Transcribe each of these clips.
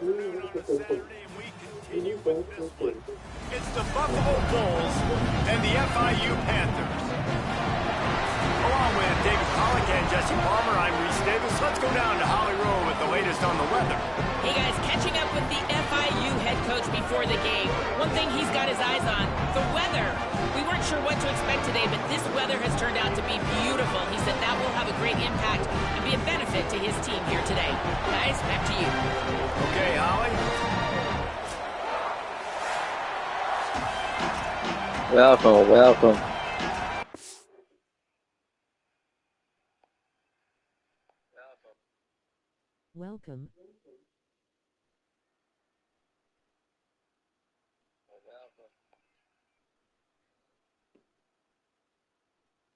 Saturday and we continue with this one. It's the Buffalo Bulls and the FIU Panthers. Along with David Pollack and Jesse Palmer, I'm Reese Davis. Let's go down to Holly Rowe with the latest on the weather. Hey guys, catching up with the FIU head coach before the game. One thing he's got his eyes on, the weather. We weren't sure what to expect today, but this weather has turned out to be beautiful. He said that will have a great impact and be a benefit to his team here today. Guys, back to you. Okay, Holly. Welcome. Welcome.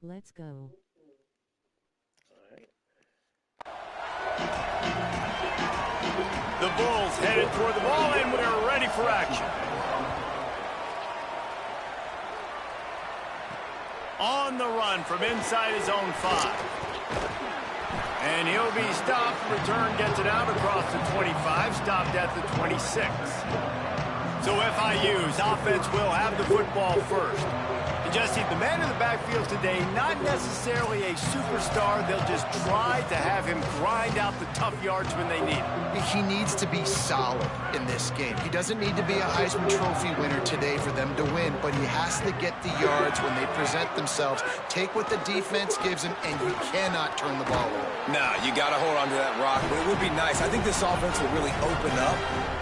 Let's go. The Bulls headed toward the ball, and we're ready for action. On the run from inside his own 5. And he'll be stopped. Return gets it out across the 25, stopped at the 26. So FIU's offense will have the football first. And Jesse, the man in the backfield today, not necessarily a superstar. They'll just try to have him grind out the tough yards when they need it. He needs to be solid in this game. He doesn't need to be a Heisman Trophy winner today for them to win, but he has to get the yards when they present themselves. Take what the defense gives him, and you cannot turn the ball over. No, you got to hold on to that rock, but it would be nice. I think this offense will really open up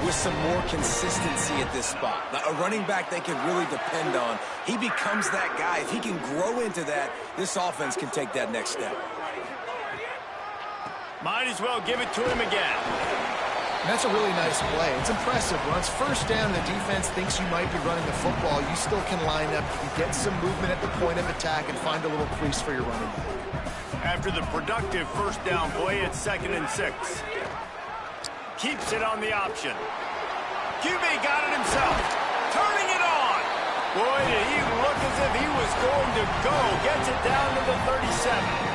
with some more consistency at this spot. Like a running back they can really depend on. He becomes that guy. If he can grow into that, this offense can take that next step. Might as well give it to him again. And that's a really nice play. It's impressive. When it's first down, the defense thinks you might be running the football. You still can line up, you get some movement at the point of attack, and find a little crease for your running back. After the productive first down play, it's 2nd and 6. Keeps it on the option. QB got it himself. Turning it on. Boy, did he look as if he was going to go. Gets it down to the 37.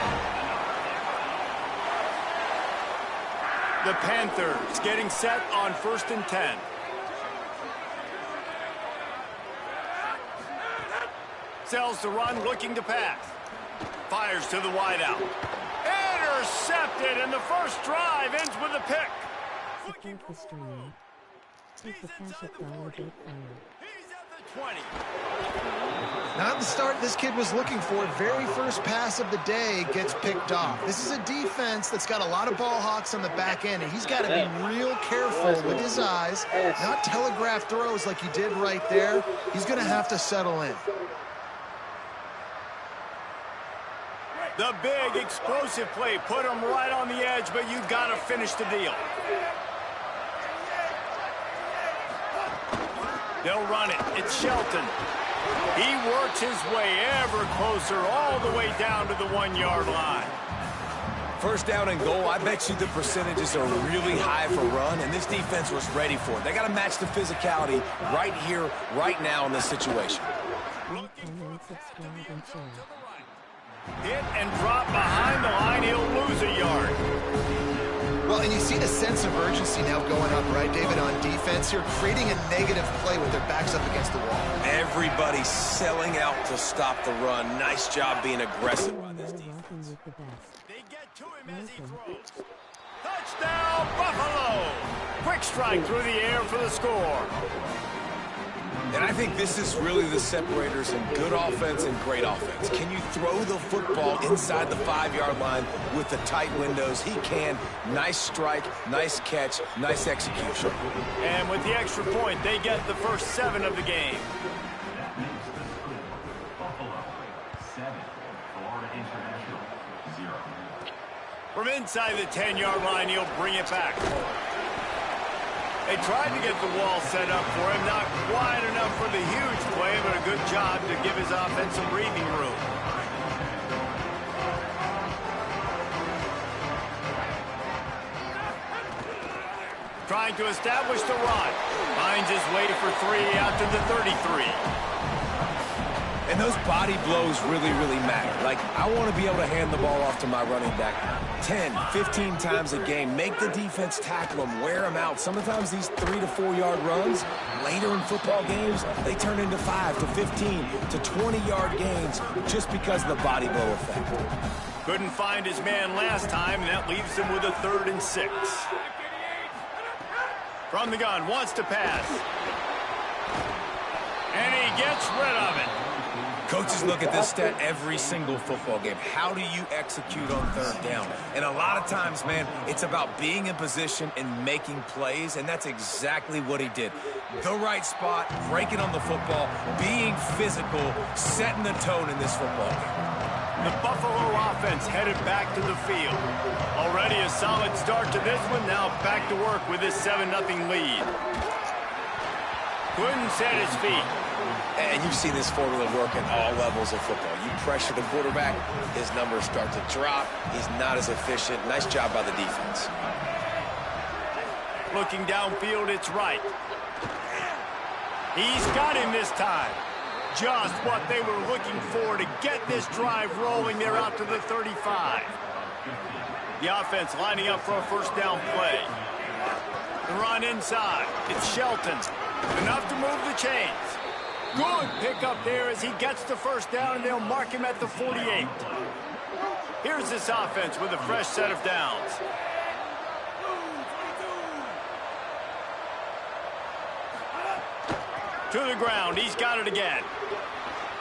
The Panthers getting set on 1st and 10. Sells the run, looking to pass. Fires to the wideout. Intercepted, and the first drive ends with a pick. Support the stream. Take the cash at $1 Big Fire. He's at the 20. Not the start this kid was looking for. Very first pass of the day gets picked off. This is a defense that's got a lot of ball hawks on the back end, and he's got to be real careful with his eyes, not telegraph throws like he did right there. He's going to have to settle in. The big explosive play put him right on the edge, but you got to finish the deal. They'll run it. It's Shelton. He works his way ever closer all the way down to the 1-yard line. First down and goal, I bet you the percentages are really high for run, and this defense was ready for it. They got to match the physicality right here, right now in this situation. Hit and drop behind the line. He'll lose a yard. Well, and you see the sense of urgency now going up, right, David, on defense here, creating a negative play with their backs up against the wall. Everybody selling out to stop the run. Nice job being aggressive by this defense. They get to him as he throws. Touchdown, Buffalo! Quick strike through the air for the score. And I think this is really the separators in good offense and great offense. Can you throw the football inside the 5-yard line with the tight windows? He can. Nice strike, nice catch, nice execution. And with the extra point, they get the first 7 of the game. From inside the 10-yard line, he'll bring it back. They tried to get the wall set up for him. Not quite enough for the huge play, but a good job to give his offense some breathing room. Trying to establish the run. Finds his way for 3 out to the 33. And those body blows really, really matter. Like, I want to be able to hand the ball off to my running back 10, 15 times a game. Make the defense tackle them, wear them out. Sometimes these 3 to 4 yard runs, later in football games, they turn into 5 to 15 to 20-yard gains just because of the body blow effect. Couldn't find his man last time, and that leaves him with a 3rd and 6. From the gun, wants to pass. And he gets rid of it. Coaches look at this stat every single football game. How do you execute on 3rd down? And a lot of times, man, it's about being in position and making plays, and that's exactly what he did. The right spot, breaking on the football, being physical, setting the tone in this football game. The Buffalo offense headed back to the field. Already a solid start to this one. Now back to work with this 7-0 lead. Couldn't set his feet. And you've seen this formula work at all levels of football. You pressure the quarterback, his numbers start to drop. He's not as efficient. Nice job by the defense. Looking downfield, it's right. He's got him this time. Just what they were looking for to get this drive rolling. They're out to the 35. The offense lining up for a 1st down play. The run inside. It's Shelton. Enough to move the chains. Good pickup there as he gets the 1st down, and they'll mark him at the 48. Here's this offense with a fresh set of downs. To the ground. He's got it again.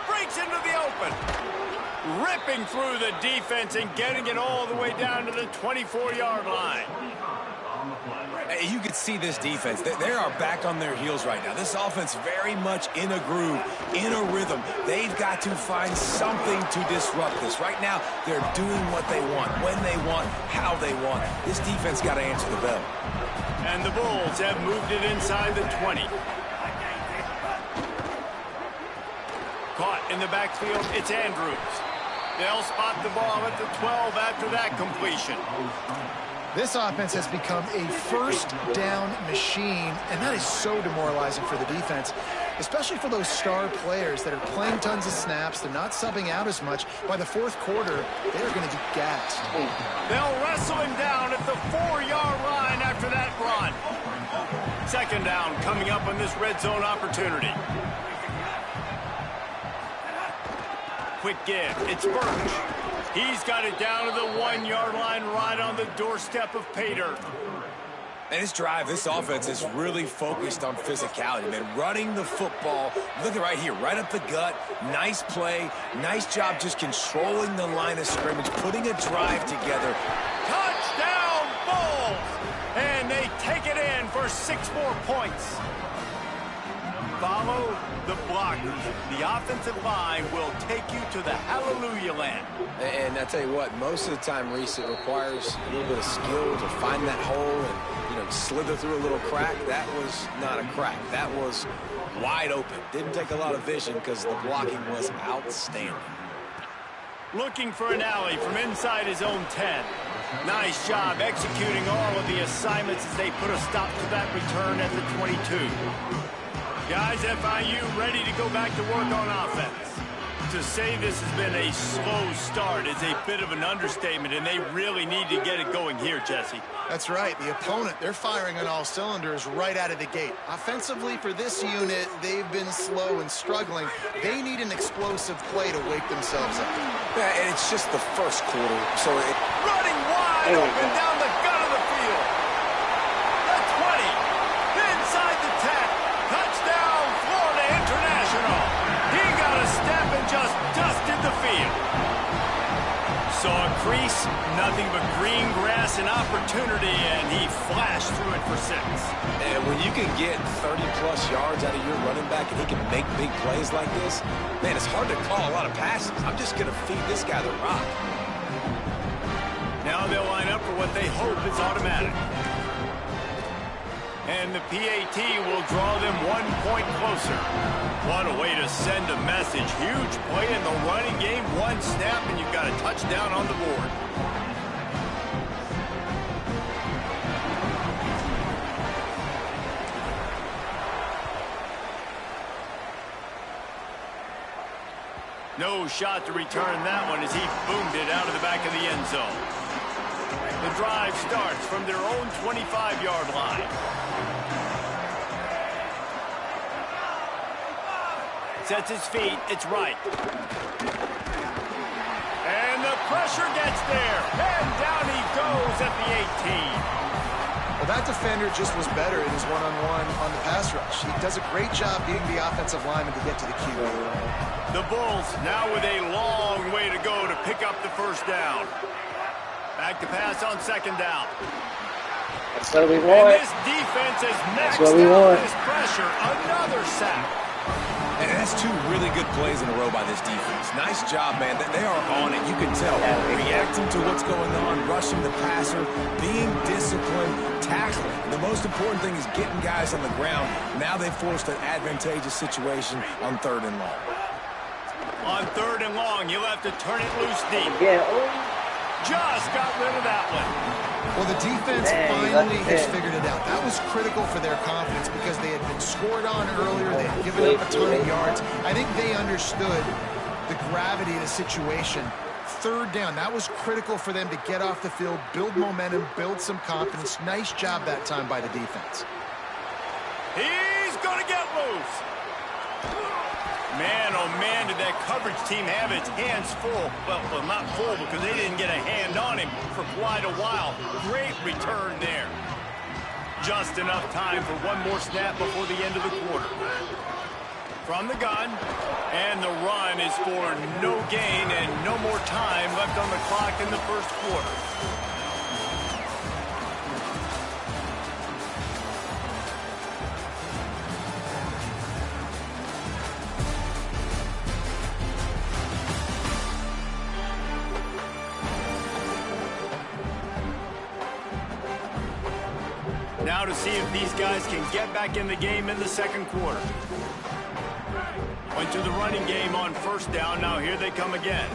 Breaks into the open. Ripping through the defense and getting it all the way down to the 24-yard line. You can see this defense. They are back on their heels right now. This offense very much in a groove, in a rhythm. They've got to find something to disrupt this. Right now, they're doing what they want, when they want, how they want. This defense got to answer the bell. And the Bulls have moved it inside the 20. Caught in the backfield, it's Andrews. They'll spot the ball at the 12 after that completion. This offense has become a 1st down machine, and that is so demoralizing for the defense, especially for those star players that are playing tons of snaps. They're not subbing out as much. By the 4th quarter, they're going to be gapped. They'll wrestle him down at the 4-yard line after that run. 2nd down coming up on this red zone opportunity. Quick give. It's Burch. He's got it down to the 1-yard line right on the doorstep of Pater. And this drive, this offense is really focused on physicality, man. Running the football. Look at right here, right up the gut. Nice play. Nice job just controlling the line of scrimmage, putting a drive together. Touchdown, Bulls! And they take it in for 6 more points. Follow the blockers. The offensive line will take you to the hallelujah land. And I tell you what, most of the time, Reese, it requires a little bit of skill to find that hole and, slither through a little crack. That was not a crack. That was wide open. Didn't take a lot of vision because the blocking was outstanding. Looking for an alley from inside his own 10. Nice job executing all of the assignments as they put a stop to that return at the 22. Guys, FIU ready to go back to work on offense. To say this has been a slow start is a bit of an understatement, and they really need to get it going here, Jesse. That's right. The opponent, they're firing on all cylinders right out of the gate. Offensively, for this unit, they've been slow and struggling. They need an explosive play to wake themselves up. Yeah, and it's just the 1st quarter, so running wide open down the gut of the field. The 20, inside the 10. Touchdown, Florida International. He got a step and just dusted the field. Saw a crease, nothing but green grass and opportunity, and he flashed through it for 6. And when you can get 30-plus yards out of your running back and he can make big plays like this, man, it's hard to call a lot of passes. I'm just going to feed this guy the rock. Now they'll line up for what they hope is automatic. And the PAT will draw them 1 point closer. What a way to send a message. Huge play in the running game. 1 snap, and you've got a touchdown on the board. No shot to return that one as he boomed it out of the back of the end zone. The drive starts from their own 25-yard line. Sets his feet. It's right. And the pressure gets there. And down he goes at the 18. Well, that defender just was better in his one-on-one on the pass rush. He does a great job beating the offensive lineman to get to the QB. The Bulls now with a long way to go to pick up the first down. Back to pass on second down. That's what we want. And this defense has maxed what we out want. this pressure. Another sack. And that's two really good plays in a row by this defense. Nice job, man. They are on it. You can tell. Reacting to what's going on, rushing the passer, being disciplined, tackling. The most important thing is getting guys on the ground. Now they forced an advantageous situation on 3rd and long. On 3rd and long, you'll have to turn it loose deep. Yeah. Just got rid of that one. Well, the defense finally has figured it out. That was critical for their confidence because they had been scored on earlier. They had given up a ton of yards. I think they understood the gravity of the situation. 3rd down, that was critical for them to get off the field, build momentum, build some confidence. Nice job that time by the defense. He's going to get loose. Man, oh man, did that coverage team have its hands full. Well, not full because they didn't get a hand on him for quite a while. Great return there. Just enough time for one more snap before the end of the quarter. From the gun, and the run is for no gain and no more time left on the clock in the first quarter. Now to see if these guys can get back in the game in the second quarter. Went to the running game on 1st down. Now here they come again.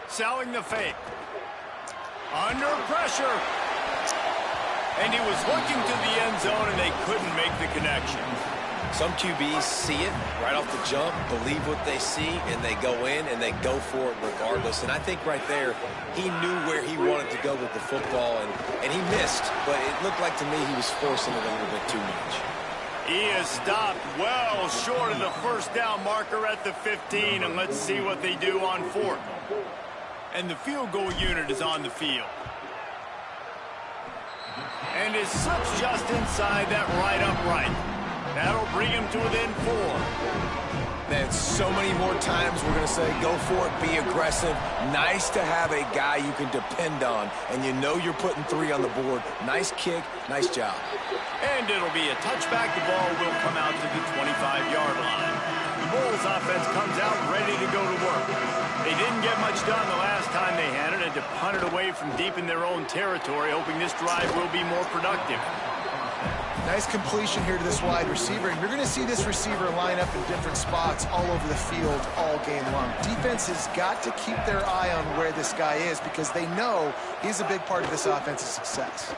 Selling the fake. Under pressure. And he was looking to the end zone and they couldn't make the connection. Some QBs see it right off the jump, believe what they see, and they go in and they go for it regardless. And I think right there, he knew where he wanted to go with the football, and he missed. But it looked like to me he was forcing it a little bit too much. He is stopped well short of the first down marker at the 15, and let's see what they do on 4th. And the field goal unit is on the field. And it slips just inside that right upright. That'll bring him to within 4. Man, so many more times we're going to say, go for it, be aggressive. Nice to have a guy you can depend on, and you know you're putting 3 on the board. Nice kick, nice job. And it'll be a touchback. The ball will come out to the 25-yard line. The Bulls offense comes out ready to go to work. They didn't get much done the last time they had it, and to punt it away from deep in their own territory, hoping this drive will be more productive. Nice completion here to this wide receiver, and you're going to see this receiver line up in different spots all over the field all game long. Defense has got to keep their eye on where this guy is because they know he's a big part of this offense's success.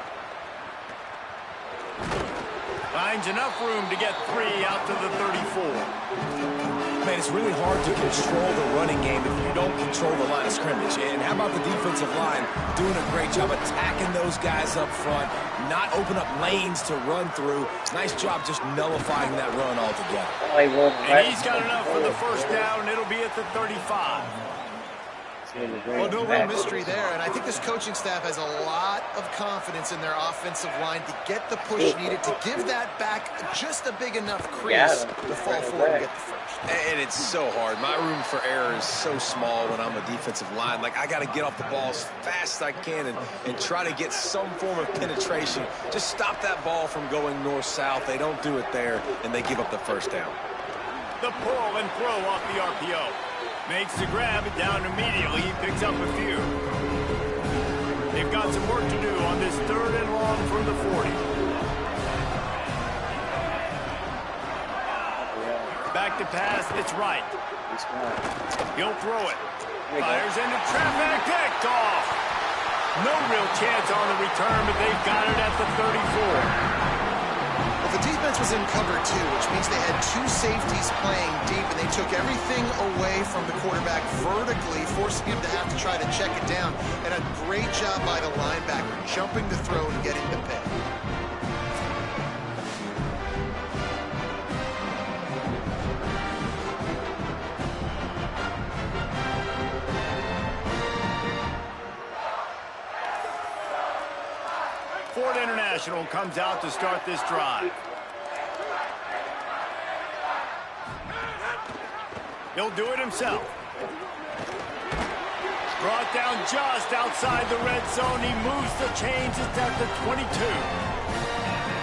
Finds enough room to get 3 out to the 34. Man, it's really hard to control the running game if you don't control the line of scrimmage. And how about the defensive line doing a great job attacking those guys up front, not open up lanes to run through. Nice job just nullifying that run altogether. And he's got enough for the first down. It'll be at the 35. Well, no real mystery there, and I think this coaching staff has a lot of confidence in their offensive line to get the push needed, to give that back just a big enough crease to fall forward and get the first. And it's so hard. My room for error is so small when I'm a defensive line. Like, I got to get off the ball as fast as I can and try to get some form of penetration. Just stop that ball from going north-south. They don't do it there, and they give up the first down. The pull and throw off the RPO. Makes the grab, down immediately, he picks up a few. They've got some work to do on this 3rd and long from the 40. Back to pass, it's right. He'll throw it. Fires into traffic, picked off. No real chance on the return, but they've got it at the 34. Well, the defense was in cover 2, which means they had 2 safeties playing deep, and they took everything away from the quarterback vertically, forcing him to have to try to check it down. And a great job by the linebacker, jumping the throw and getting the pick. Ford International comes out to start this drive. He'll do it himself. Brought down just outside the red zone. He moves the chains. It's at the 22.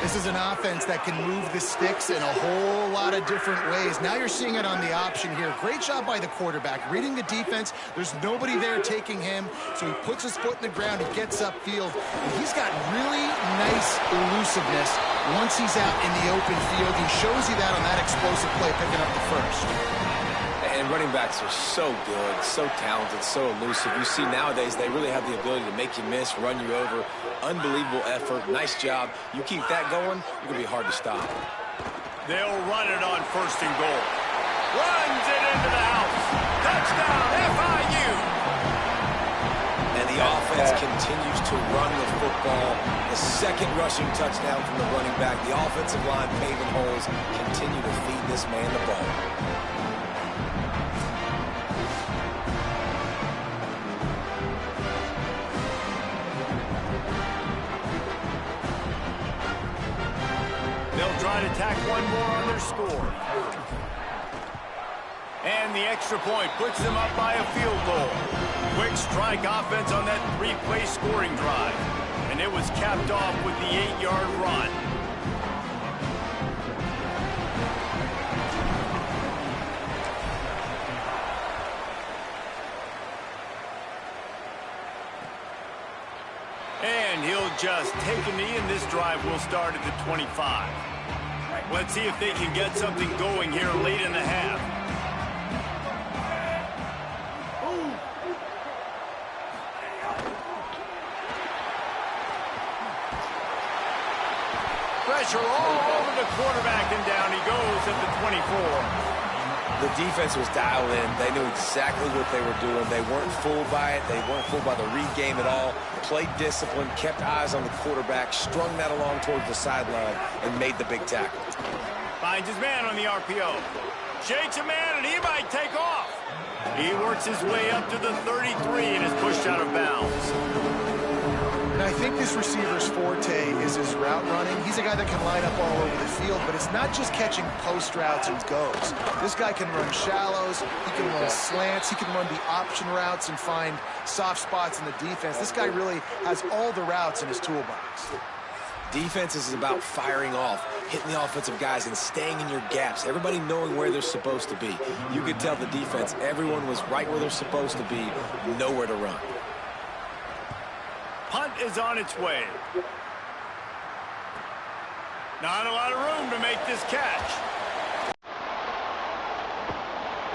This is an offense that can move the sticks in a whole lot of different ways. Now you're seeing it on the option here. Great job by the quarterback. Reading the defense, there's nobody there taking him, so he puts his foot in the ground, he gets upfield, and he's got really nice elusiveness once he's out in the open field. He shows you that on that explosive play, picking up the first. And running backs are so good, so talented, so elusive. You see nowadays they really have the ability to make you miss, run you over. Unbelievable effort. Nice job. You keep that going, you're going to be hard to stop. They'll run it on 1st and goal. Runs it into the house. Touchdown, FIU. And the offense continues to run the football. The second rushing touchdown from the running back. The offensive line paving holes. Continue to feed this man the ball. They'll try to tack one more on their score. And the extra point puts them up by a field goal. Quick strike offense on that 3-play scoring drive. And it was capped off with the 8-yard run. And he'll just take a knee, and this drive will start at the 25. Let's see if they can get something going here late in the half. Pressure all over the quarterback, and down he goes at the 24. The defense was dialed in. They knew exactly what they were doing. They weren't fooled by it. They weren't fooled by the read game at all. Played discipline, kept eyes on the quarterback, strung that along towards the sideline, and made the big tackle. Finds his man on the RPO. Shakes a man, and he might take off. He works his way up to the 33 and is pushed out of bounds. And I think this receiver's forte is his route running. He's a guy that can line up all over the field, but it's not just catching post routes and goes. This guy can run shallows, he can run slants, he can run the option routes and find soft spots in the defense. This guy really has all the routes in his toolbox. Defense is about firing off, hitting the offensive guys and staying in your gaps, everybody knowing where they're supposed to be. You could tell the defense, everyone was right where they're supposed to be, nowhere to run. Punt is on its way. Not a lot of room to make this catch.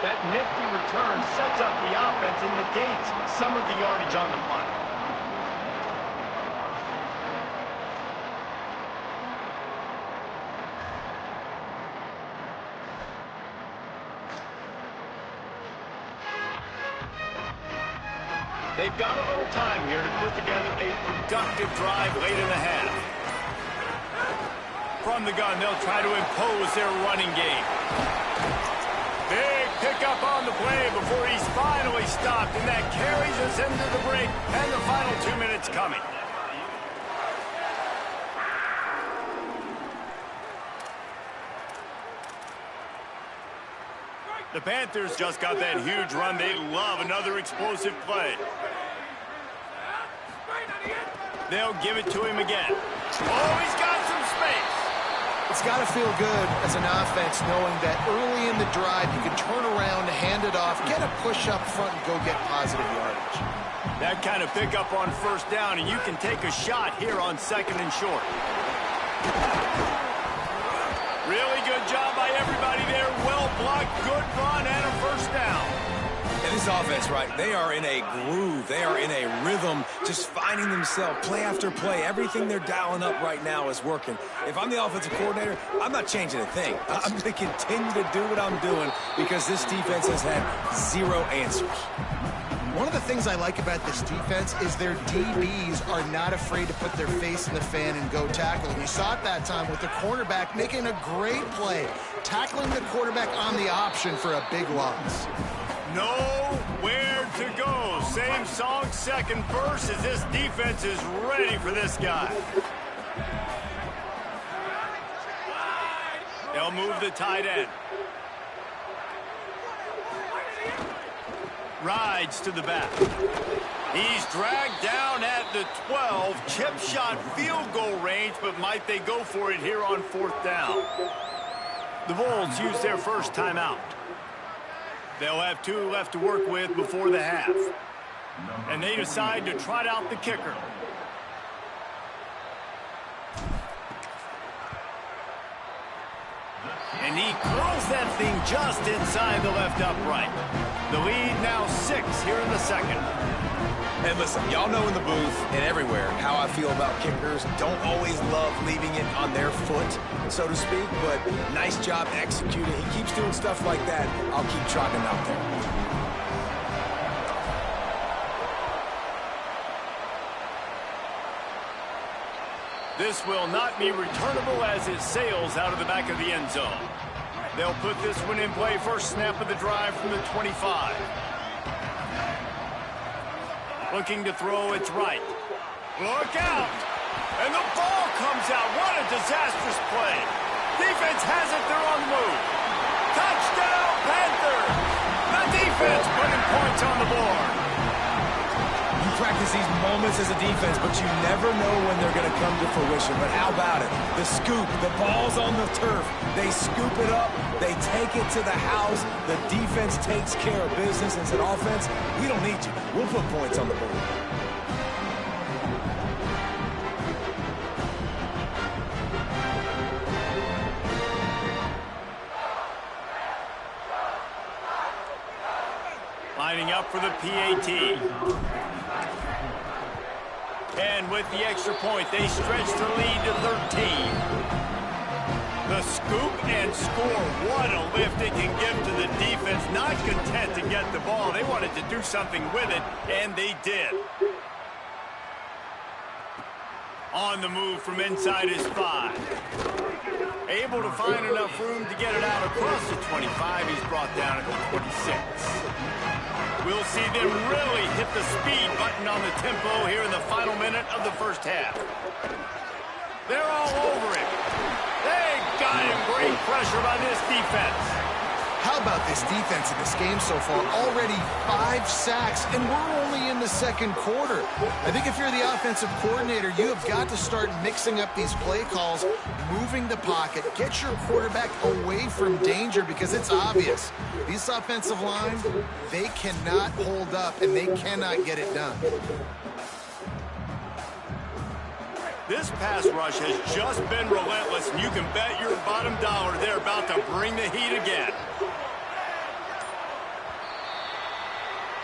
That nifty return sets up the offense and negates some of the yardage on the punt. They've got a little time here to put together a productive drive late in the half. From the gun, they'll try to impose their running game. Big pickup on the play before he's finally stopped, and that carries us into the break and the final 2 minutes coming. The Panthers just got that huge run. They love another explosive play. They'll give it to him again. Oh, he's got some space. It's got to feel good as an offense knowing that early in the drive you can turn around, hand it off, get a push up front, and go get positive yardage. That kind of pickup on 1st down, and you can take a shot here on 2nd and short. Really good job by everybody there. Well blocked, good run, and a 1st down. And this offense, right, they are in a groove. They are in a rhythm, just finding themselves play after play. Everything they're dialing up right now is working. If I'm the offensive coordinator, I'm not changing a thing. I'm going to continue to do what I'm doing because this defense has had zero answers. One of the things I like about this defense is their DBs are not afraid to put their face in the fan and go tackle. And you saw it that time with the cornerback making a great play, tackling the quarterback on the option for a big loss. Nowhere to go. Same song, second verse, as this defense is ready for this guy. They'll move the tight end. Rides to the back. He's dragged down at the 12. Chip shot field goal range, but might they go for it here on 4th down? The Bulls use their first timeout. They'll have 2 left to work with before the half. And they decide to trot out the kicker. And he curls that thing just inside the left upright. The lead now 6 here in the second. And listen, y'all know in the booth and everywhere how I feel about kickers. Don't always love leaving it on their foot, so to speak, but nice job executing. He keeps doing stuff like that. I'll keep trotting out there. This will not be returnable as it sails out of the back of the end zone. They'll put this one in play first snap of the drive from the 25. Looking to throw, it's right. Look out! And the ball comes out. What a disastrous play. Defense has it, they're on the move. Touchdown, Panthers! The defense putting points on the board. You practice these moments as a defense, but you never know when they're going to come to fruition. But how about it? The scoop, the ball's on the turf. They scoop it up. They take it to the house. The defense takes care of business and said, offense, we don't need you. We'll put points on the board. Lining up for the PAT. And with the extra point, they stretch the lead to 13. The scoop and score. What a lift it can give to the defense. Not content to get the ball. They wanted to do something with it, and they did. On the move from inside his 5. Able to find enough room to get it out across the 25. He's brought down at the 26. We'll see them really hit the speed button on the tempo here in the final minute of the first half. They're all over him. They got him. Great pressure by this defense. How about this defense in this game so far? Already 5 sacks, and we're only in the second quarter. I think if you're the offensive coordinator, you have got to start mixing up these play calls, moving the pocket, get your quarterback away from danger because it's obvious. This offensive line, they cannot hold up, and they cannot get it done. This pass rush has just been relentless, and you can bet your bottom dollar they're about to bring the heat again.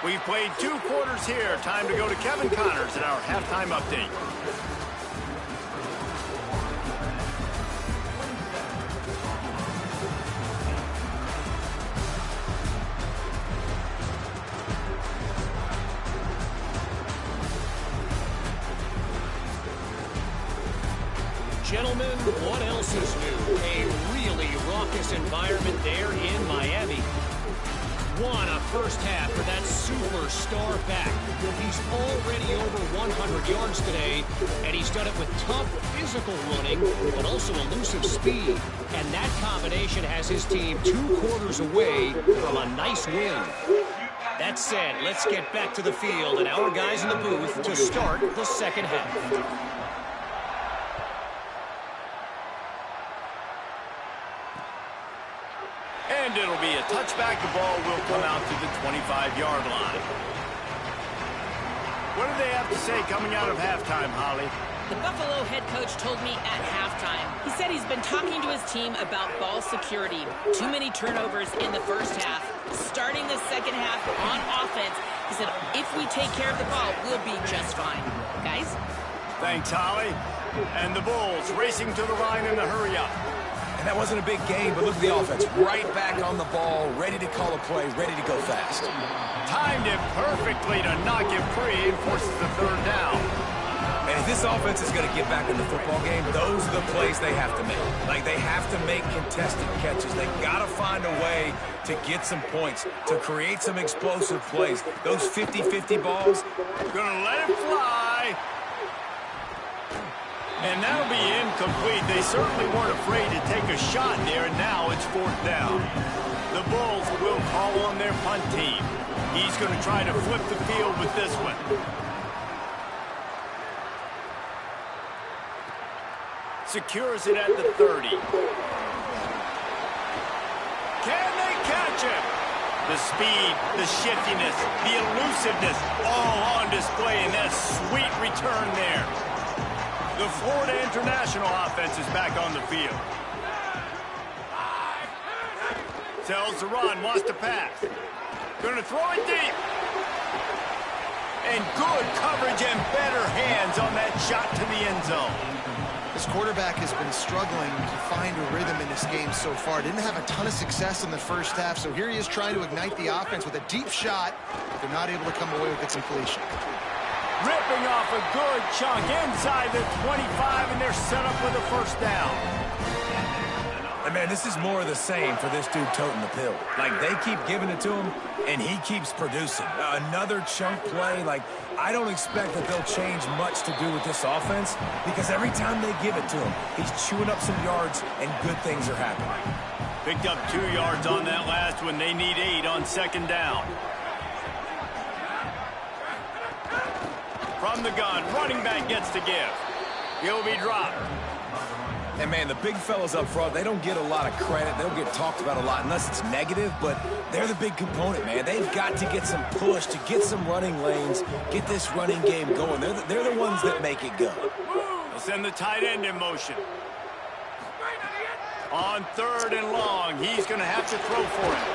We've played 2 quarters here. Time to go to Kevin Connors in our halftime update. Gentlemen, what else is new? A really raucous environment there in Miami. What a first half for that superstar back. He's already over 100 yards today, and he's done it with tough physical running, but also elusive speed. And that combination has his team 2 quarters away from a nice win. That said, let's get back to the field and our guys in the booth to start the second half. And it'll be a touchback. The ball will come out to the 25-yard line. What do they have to say coming out of halftime, Holly? The Buffalo head coach told me at halftime. He said he's been talking to his team about ball security. Too many turnovers in the first half. Starting the second half on offense, he said, if we take care of the ball, we'll be just fine. Guys? Thanks, Holly. And the Bulls racing to the line in the hurry-up. And that wasn't a big game, but look at the offense. Right back on the ball, ready to call a play, ready to go fast. Timed it perfectly to knock it free and forces the third down. And if this offense is going to get back in the football game, those are the plays they have to make. Like, they have to make contested catches. They got to find a way to get some points, to create some explosive plays. Those 50-50 balls. Gonna let it fly. And that'll be incomplete. They certainly weren't afraid to take a shot there, and now it's fourth down. The Bulls will call on their punt team. He's going to try to flip the field with this one. Secures it at the 30. Can they catch it? The speed, the shiftiness, the elusiveness, all on display in that sweet return there. The Florida International offense is back on the field. Tells the run, wants to pass. Going to throw it deep. And good coverage and better hands on that shot to the end zone. This quarterback has been struggling to find a rhythm in this game so far. Didn't have a ton of success in the first half, so here he is trying to ignite the offense with a deep shot. They're not able to come away with the completion. Ripping off a good chunk inside the 25, and they're set up with a first down. And, man, this is more of the same for this dude toting the pill. Like, they keep giving it to him, and he keeps producing. Another chunk play. Like, I don't expect that they'll change much to do with this offense because every time they give it to him, he's chewing up some yards, and good things are happening. Picked up 2 yards on that last one. They need 8 on second down. From the gun, running back gets to give. He'll be dropped. And, man, the big fellas up front, they don't get a lot of credit. They don't get talked about a lot unless it's negative, but they're the big component, man. They've got to get some push, to get some running lanes, get this running game going. They're the ones that make it go. They'll send the tight end in motion. On third and long, he's going to have to throw for it.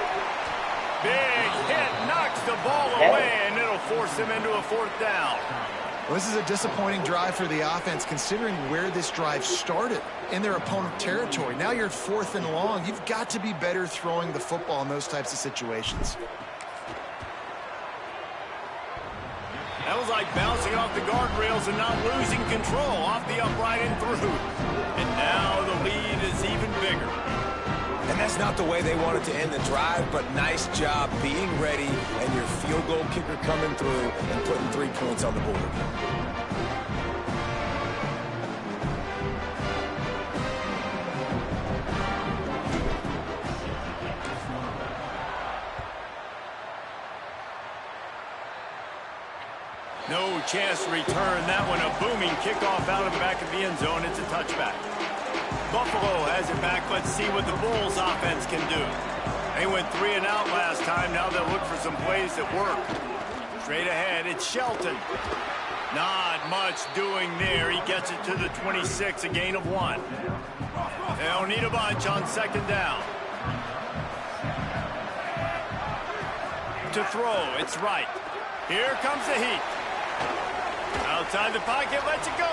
Big hit, knocks the ball away, and it'll force him into a fourth down. Well, this is a disappointing drive for the offense, considering where this drive started, in their opponent territory. Now you're at fourth and long. You've got to be better throwing the football in those types of situations. That was like bouncing off the guardrails and not losing control off the upright and through. And now the lead is even bigger. And that's not the way they wanted to end the drive, but nice job being ready and your field goal kicker coming through and putting 3 points on the board. No chance to return that one. A booming kickoff out of the back of the end zone. It's a touchback. Buffalo has it back. Let's see what the Bulls offense can do. They went 3 and out last time. Now they'll look for some plays that work. Straight ahead, it's Shelton. Not much doing there. He gets it to the 26, a gain of 1. They'll need a bunch on second down. To throw, it's right. Here comes the heat. Outside the pocket, lets it go.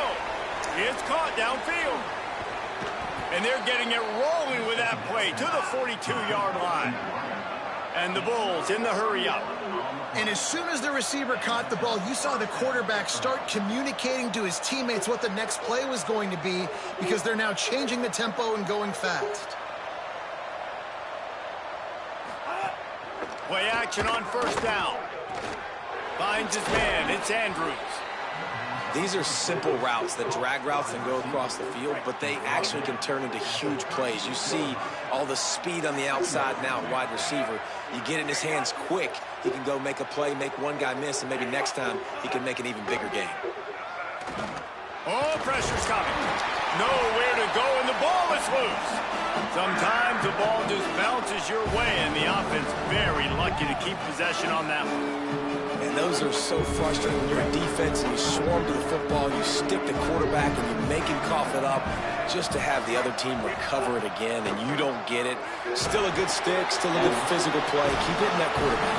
It's caught downfield. And they're getting it rolling with that play to the 42-yard line. And the Bulls in the hurry-up. And as soon as the receiver caught the ball, you saw the quarterback start communicating to his teammates what the next play was going to be, because they're now changing the tempo and going fast. Play action on first down. Finds his man. It's Andrews. These are simple routes, that drag routes that go across the field, but they actually can turn into huge plays. You see all the speed on the outside now, wide receiver. You get in his hands quick, he can go make a play, make one guy miss, and maybe next time he can make an even bigger game. Oh, pressure's coming. Nowhere to go, and the ball is loose. Sometimes the ball just bounces your way, and the offense very lucky to keep possession on that one. And those are so frustrating when you're a defense and you swarm to the football, you stick the quarterback, and you make him cough it up just to have the other team recover it again, and you don't get it. Still a good stick, still a good physical play. Keep hitting that quarterback.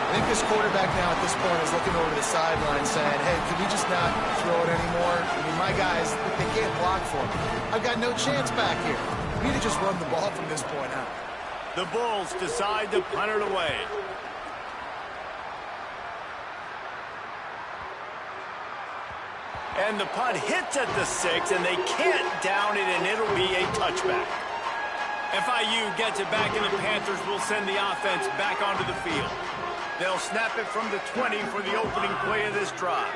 I think this quarterback now at this point is looking over the sideline saying, hey, can we just not throw it anymore? I mean, my guys, they can't block for me. I've got no chance back here. We need to just run the ball from this point out. The Bulls decide to punt it away. And the punt hits at the 6, and they can't down it, and it'll be a touchback. FIU gets it back, and the Panthers will send the offense back onto the field. They'll snap it from the 20 for the opening play of this drive.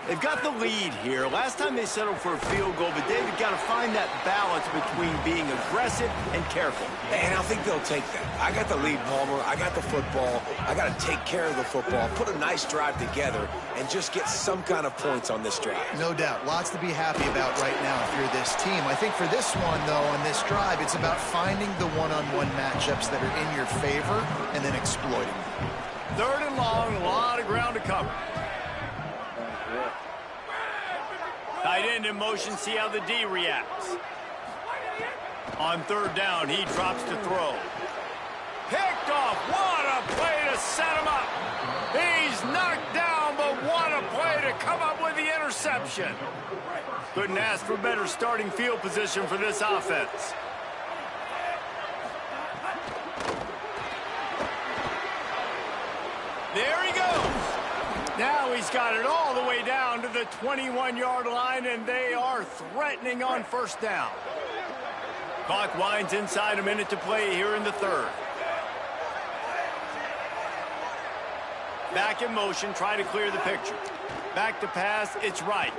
They've got the lead here. Last time they settled for a field goal, but David got to find that balance between being aggressive and careful. And I think they'll take that. I got the lead, Palmer. I got the football. I got to take care of the football, put a nice drive together, and just get some kind of points on this drive. No doubt. Lots to be happy about right now if you're this team. I think for this one, though, on this drive, it's about finding the one-on-one matchups that are in your favor and then exploiting them. 3rd and long, a lot of ground to cover. Tight end in motion, see how the D reacts. On 3rd down, he drops to throw. Picked off. What a play to set him up. He's knocked down, but what a play to come up with the interception. Couldn't ask for better starting field position for this offense. There he goes. Now he's got it all the way down to the 21-yard line, and they are threatening on 1st down. Clock winds inside, a minute to play here in the 3rd. Back in motion, try to clear the picture. Back to pass, it's right.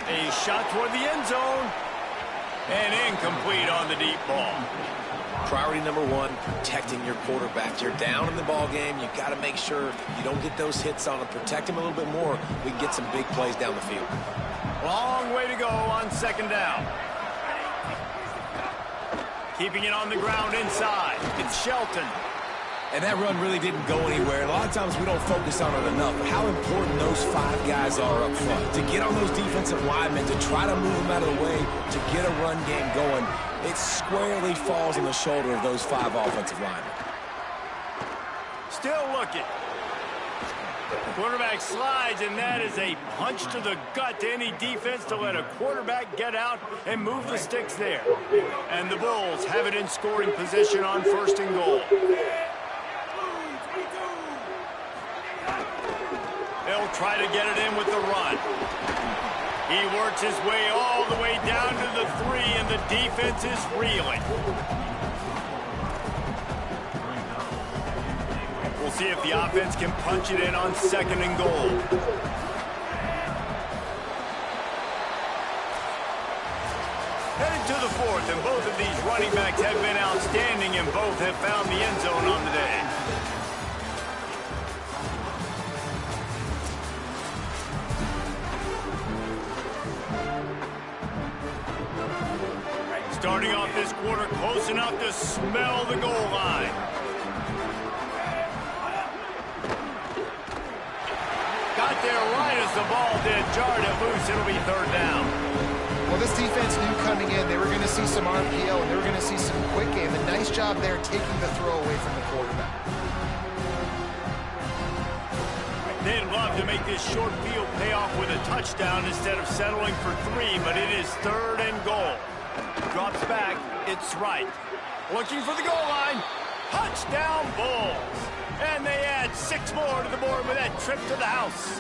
A shot toward the end zone, and incomplete on the deep ball. Priority number 1, protecting your quarterback. You're down in the ball game. You got to make sure you don't get those hits on him. Protect him a little bit more. We can get some big plays down the field. Long way to go on 2nd down. Keeping it on the ground inside. It's Shelton. And that run really didn't go anywhere. And a lot of times we don't focus on it enough. How important those 5 guys are up front. To get on those defensive linemen, to try to move them out of the way, to get a run game going. It squarely falls on the shoulder of those 5 offensive linemen. Still looking. Quarterback slides, and that is a punch to the gut to any defense to let a quarterback get out and move the sticks there. And the Bulls have it in scoring position on 1st and goal. They'll try to get it in with the run. He works his way all the way down to the 3, and the defense is reeling. We'll see if the offense can punch it in on 2nd and goal. Headed to the 4th, and both of these running backs have been outstanding, and both have found the end zone on the day. Starting off this quarter close enough to smell the goal line. Got there right as the ball did. Jarred it loose. It'll be 3rd down. Well, this defense knew coming in they were going to see some RPO and they were going to see some quick game. A nice job there taking the throw away from the quarterback. They'd love to make this short field pay off with a touchdown instead of settling for 3, but it is 3rd and goal. Drops back. It's right. Looking for the goal line. Touchdown Bulls. And they add 6 more to the board with that trip to the house.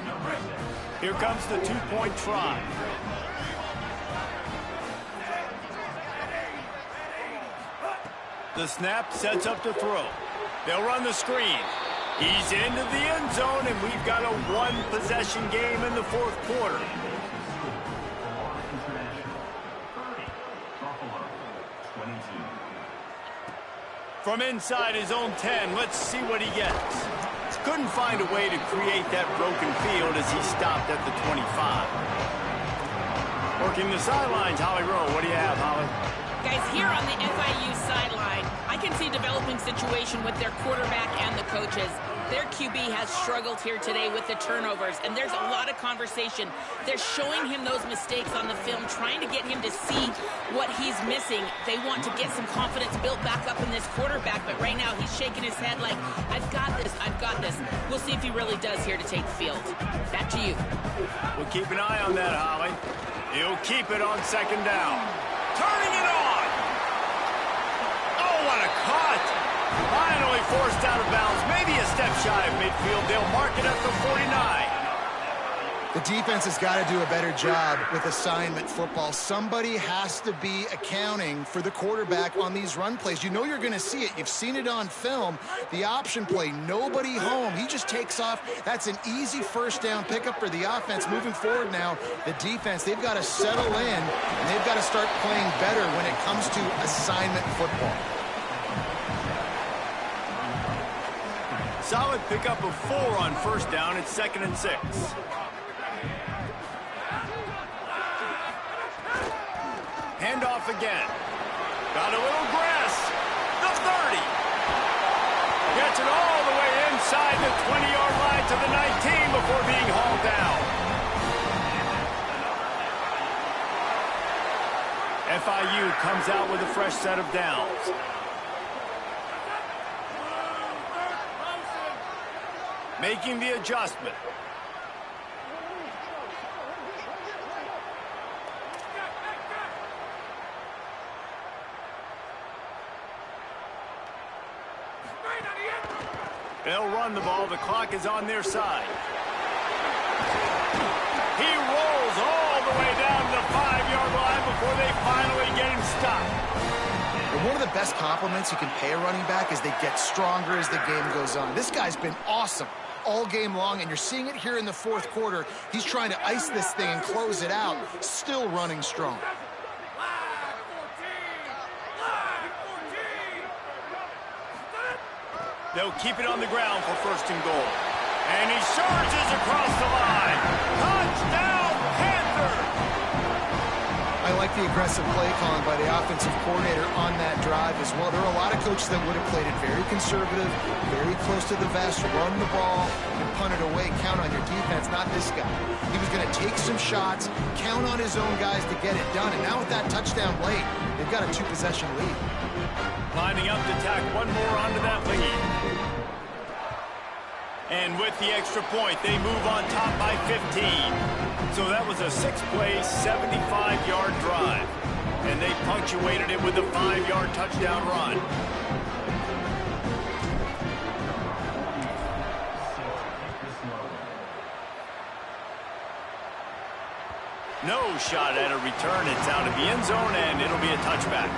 Here comes the 2-point try. The snap sets up to throw. They'll run the screen. He's into the end zone, and we've got a 1-possession game in the 4th quarter. From inside his own 10, let's see what he gets. Couldn't find a way to create that broken field as he stopped at the 25. Working the sidelines, Holly Rowe. What do you have, Holly? Guys, here on the FIU sideline, I can see a developing situation with their quarterback and the coaches. Their QB has struggled here today with the turnovers, and there's a lot of conversation. They're showing him those mistakes on the film, trying to get him to see what he's missing. They want to get some confidence built back up in this quarterback, but right now he's shaking his head like, I've got this, I've got this. We'll see if he really does here to take the field. Back to you. We'll keep an eye on that, Holly. He'll keep it on second down. Turning it on! Oh, what a cut! Finally forced out of bounds, maybe a step shy of midfield. They'll mark it at the 49. The defense has got to do a better job with assignment football. Somebody has to be accounting for the quarterback on these run plays. You know you're going to see it. You've seen it on film. The option play, nobody home. He just takes off. That's an easy first down pickup for the offense. Moving forward now, the defense, they've got to settle in, and they've got to start playing better when it comes to assignment football. Solid pickup of 4 on first down. It's 2nd and 6. Handoff again. Got a little grass. The 30. Gets it all the way inside the 20-yard line to the 19 before being hauled down. FIU comes out with a fresh set of downs. Making the adjustment. They'll run the ball. The clock is on their side. He rolls all the way down to the 5-yard line before they finally get him stopped. And one of the best compliments you can pay a running back is they get stronger as the game goes on. This guy's been awesome all game long, and you're seeing it here in the fourth quarter. He's trying to ice this thing and close it out, still running strong. They'll keep it on the ground for 1st and goal. And he surges across the line. Touchdown, Panther! I like the aggressive play calling by the offensive coordinator on that drive as well. There are a lot of coaches that would have played it very conservative, very close to the vest, run the ball, and punt it away. Count on your defense, not this guy. He was going to take some shots, count on his own guys to get it done. And now with that touchdown late, they've got a 2-possession lead. Lining up to tack one more onto that lead. And with the extra point, they move on top by 15. So that was a 6-play, 75-yard drive. And they punctuated it with a 5-yard touchdown run. No shot at a return. It's out of the end zone, and it'll be a touchback.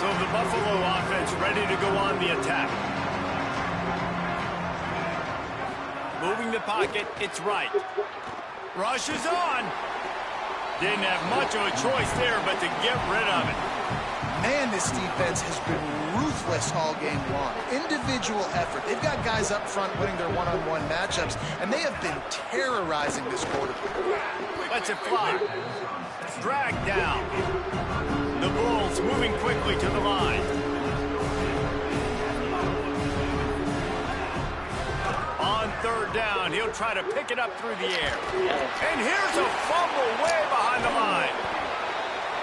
So the Buffalo offense ready to go on the attack. Moving the pocket, it's right. Rush is on. Didn't have much of a choice there, but to get rid of it. Man, this defense has been ruthless all game long. Individual effort. They've got guys up front winning their one-on-one matchups, and they have been terrorizing this quarterback. Lets it fly. Dragged down. The Bulls moving quickly to the line. On 3rd down, he'll try to pick it up through the air. And here's a fumble way behind the line.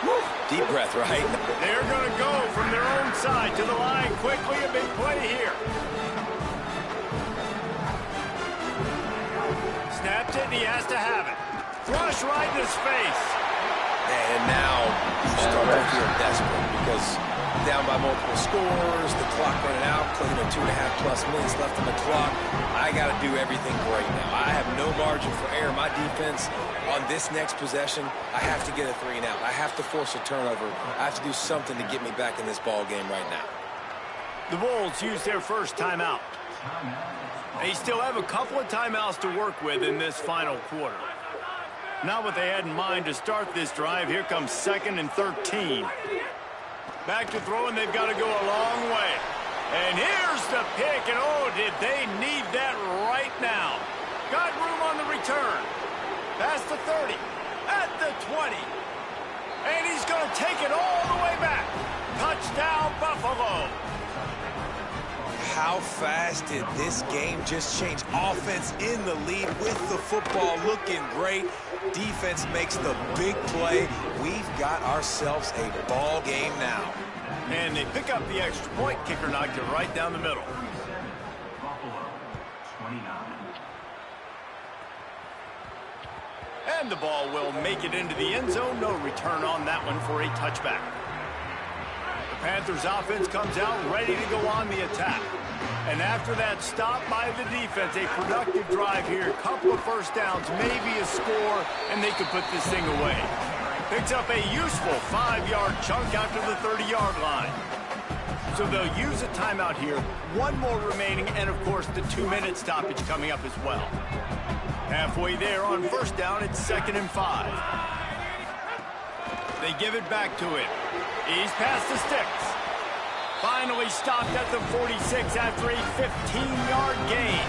Woo. Deep breath, right? They're going to go from their own side to the line quickly. A big play here. Snapped it, and he has to have it. Rush right in his face. And now you start to feel desperate because down by multiple scores, the clock running out, clicking at 2.5+ minutes left on the clock. I got to do everything right now. I have no margin for error. My defense on this next possession, I have to get a 3 and out. I have to force a turnover. I have to do something to get me back in this ball game right now. The Bulls use their first timeout. They still have a couple of timeouts to work with in this final quarter. Not what they had in mind to start this drive. Here comes 2nd and 13. Back to throw, and they've got to go a long way. And here's the pick, and oh, did they need that right now. Got room on the return. Past the 30, at the 20. And he's going to take it all the way back. Touchdown, Buffalo. how fast did this game just change? Offense in the lead with the football, looking great. Defense makes the big play. We've got ourselves a ball game now. And they pick up the extra point. Kicker knocked it right down the middle. And the ball will make it into the end zone. No return on that one for a touchback. The Panthers offense comes out ready to go on the attack. And after that stop by the defense, a productive drive here. Couple of first downs, maybe a score, and they could put this thing away. Picks up a useful 5-yard chunk after the 30-yard line. So they'll use a timeout here. One more remaining, and of course the 2-minute stoppage coming up as well. Halfway there on first down, it's 2nd and 5. They give it back to him. He's past the sticks. Finally stopped at the 46 after a 15-yard gain.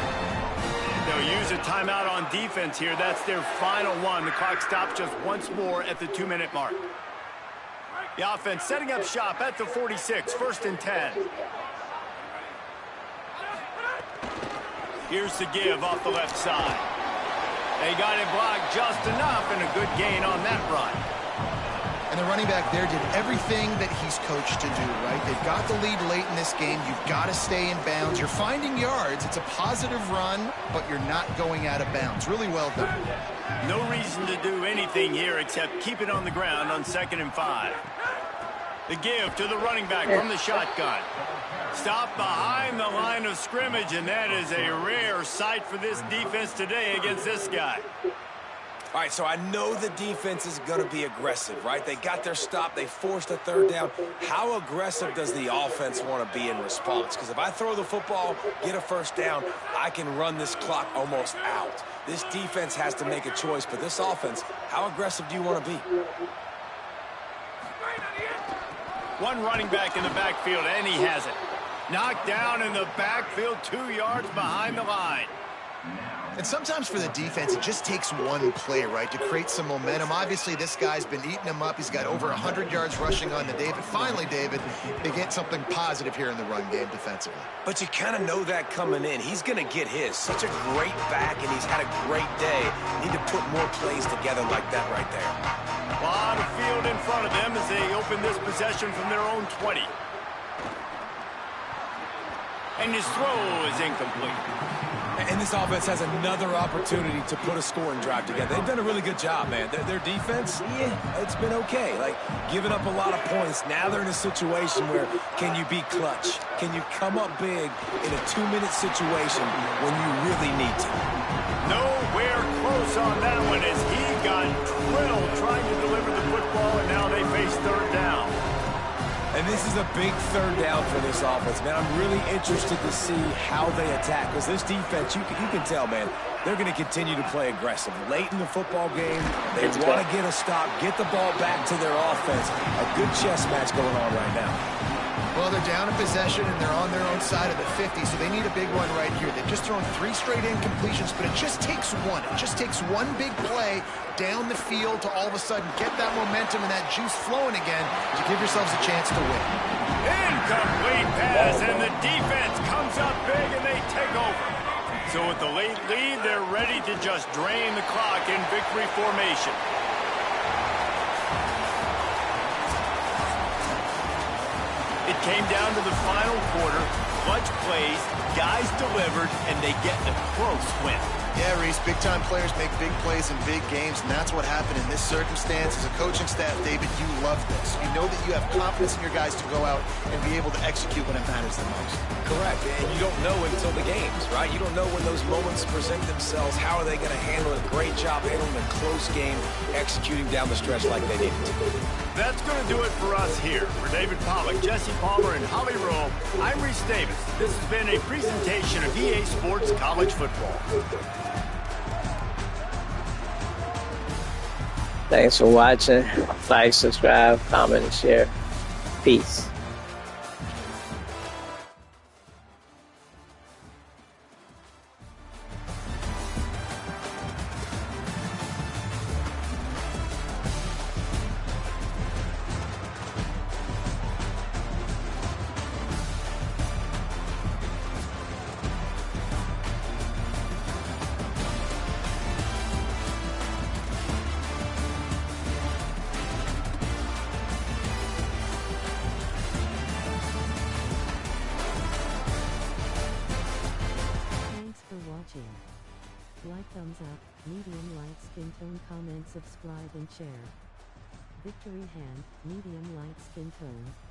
They'll use a timeout on defense here. That's their final one. The clock stops just once more at the 2-minute mark. The offense setting up shop at the 46, 1st and 10. Here's the give off the left side. They got it blocked just enough, and a good gain on that run. And the running back there did everything that he's coached to do, right? They've got the lead late in this game. You've got to stay in bounds. You're finding yards. It's a positive run, but you're not going out of bounds. Really well done. No reason to do anything here except keep it on the ground on 2nd and 5. The give to the running back from the shotgun. Stop behind the line of scrimmage, and that is a rare sight for this defense today against this guy. All right, so I know the defense is going to be aggressive, right? They got their stop. They forced a 3rd down. How aggressive does the offense want to be in response? Because if I throw the football, get a 1st down, I can run this clock almost out. This defense has to make a choice, but this offense, how aggressive do you want to be? One running back in the backfield, and he has it. Knocked down in the backfield, 2 yards behind the line. And sometimes for the defense, it just takes one play, right, to create some momentum. Obviously, this guy's been eating him up. He's got over 100 yards rushing on the day. But finally, David, they get something positive here in the run game defensively. But you kind of know that coming in. He's going to get his. Such a great back, and he's had a great day. Need to put more plays together like that right there. A lot of field in front of them as they open this possession from their own 20. And his throw is incomplete. And this offense has another opportunity to put a scoring drive together. They've done a really good job, man. Their defense, yeah, it's been okay. Like, giving up a lot of points. Now they're in a situation where can you be clutch? Can you come up big in a 2-minute situation when you really need to? Nowhere close on that one as he got drilled trying to deliver the football, and now they face 3rd down. And this is a big 3rd down for this offense, man. I'm really interested to see how they attack. Because this defense, you can tell, man, they're going to continue to play aggressive. Late in the football game, they want to get a stop, get the ball back to their offense. A good chess match going on right now. Well, they're down in possession, and they're on their own side of the 50, so they need a big one right here. They've just thrown 3 straight incompletions, but it just takes one. It just takes one big play down the field to all of a sudden get that momentum and that juice flowing again to give yourselves a chance to win. Incomplete pass, and the defense comes up big, and they take over. So with the late lead, they're ready to just drain the clock in victory formation. It came down to the final quarter. Clutch plays, guys delivered, and they get a close win. Yeah, Reese, big-time players make big plays in big games, and that's what happened in this circumstance. As a coaching staff, David, you love this. You know that you have confidence in your guys to go out and be able to execute when it matters the most. Correct, and you don't know until the games, right? You don't know when those moments present themselves. How are they going to handle it? Great job handling a close game, executing down the stretch like they needed to. That's going to do it for us here. For David Pollack, Jesse Palmer, and Holly Rowe, I'm Reese Davis. This has been a presentation of EA Sports College Football. Thanks for watching. Like, subscribe, comment, and share. Peace. thumbs up, medium light skin tone, comment, subscribe and share. Victory hand, medium light skin tone.